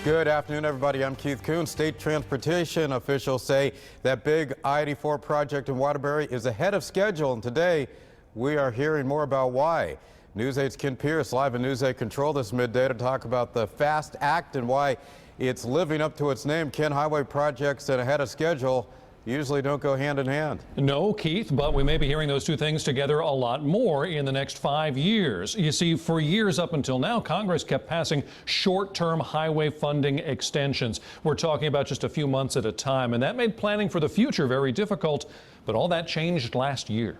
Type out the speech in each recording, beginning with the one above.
Good afternoon, everybody. I'm Keith Kuhn. State transportation officials say that big I-84 project in Waterbury is ahead of schedule, and today we are hearing more about why. News 8's Ken Pierce live in News 8 Control this midday to talk about the FAST Act and why it's living up to its name. Ken, highway projects and ahead of schedule usually don't go hand in hand. No, Keith, but we may be hearing those two things together a lot more in the next 5 years. You see, for years up until now, Congress kept passing short-term highway funding extensions. We're talking about just a few months at a time, and that made planning for the future very difficult. But all that changed last year.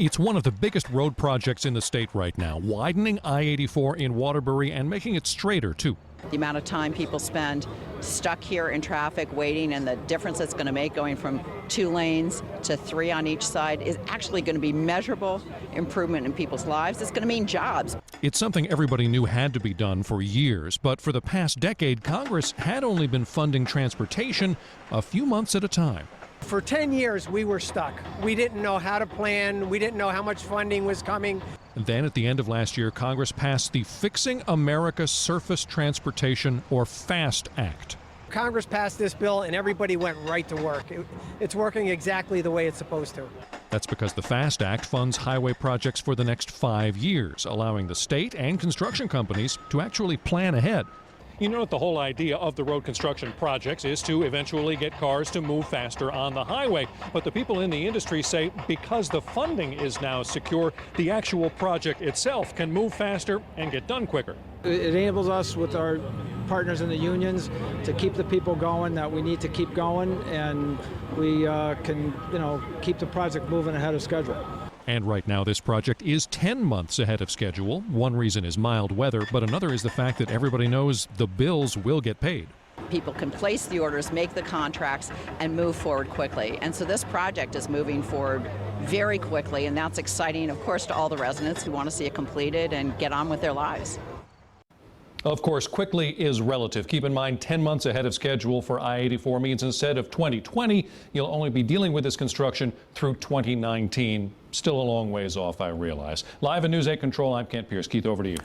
It's one of the biggest road projects in the state right now, widening I-84 in Waterbury and making it straighter, too. The amount of time people spend stuck here in traffic waiting and the difference it's going to make going from 2 lanes to 3 on each side is actually going to be measurable improvement in people's lives. It's going to mean jobs. It's something everybody knew had to be done for years, but for the past decade, Congress had only been funding transportation a few months at a time. For 10 years, we were stuck. We didn't know how to plan. We didn't know how much funding was coming. And then at the end of last year, Congress passed the Fixing America's Surface Transportation, or FAST Act. Congress passed this bill and everybody went right to work. It's working exactly the way it's supposed to. That's because the FAST Act funds highway projects for the next 5 years, allowing the state and construction companies to actually plan ahead. You know that the whole idea of the road construction projects is to eventually get cars to move faster on the highway. But the people in the industry say because the funding is now secure, the actual project itself can move faster and get done quicker. It enables us with our partners in the unions to keep the people going that we need to keep going, and we can, keep the project moving ahead of schedule. And right now, this project is 10 months ahead of schedule. One reason is mild weather, but another is the fact that everybody knows the bills will get paid. People can place the orders, make the contracts, and move forward quickly. And so this project is moving forward very quickly, and that's exciting, of course, to all the residents who want to see it completed and get on with their lives. Of course, quickly is relative. Keep in mind, 10 months ahead of schedule for I-84 means instead of 2020, you'll only be dealing with this construction through 2019. Still a long ways off, I realize. Live in News 8 Control, I'm Kent Pierce. Keith, over to you.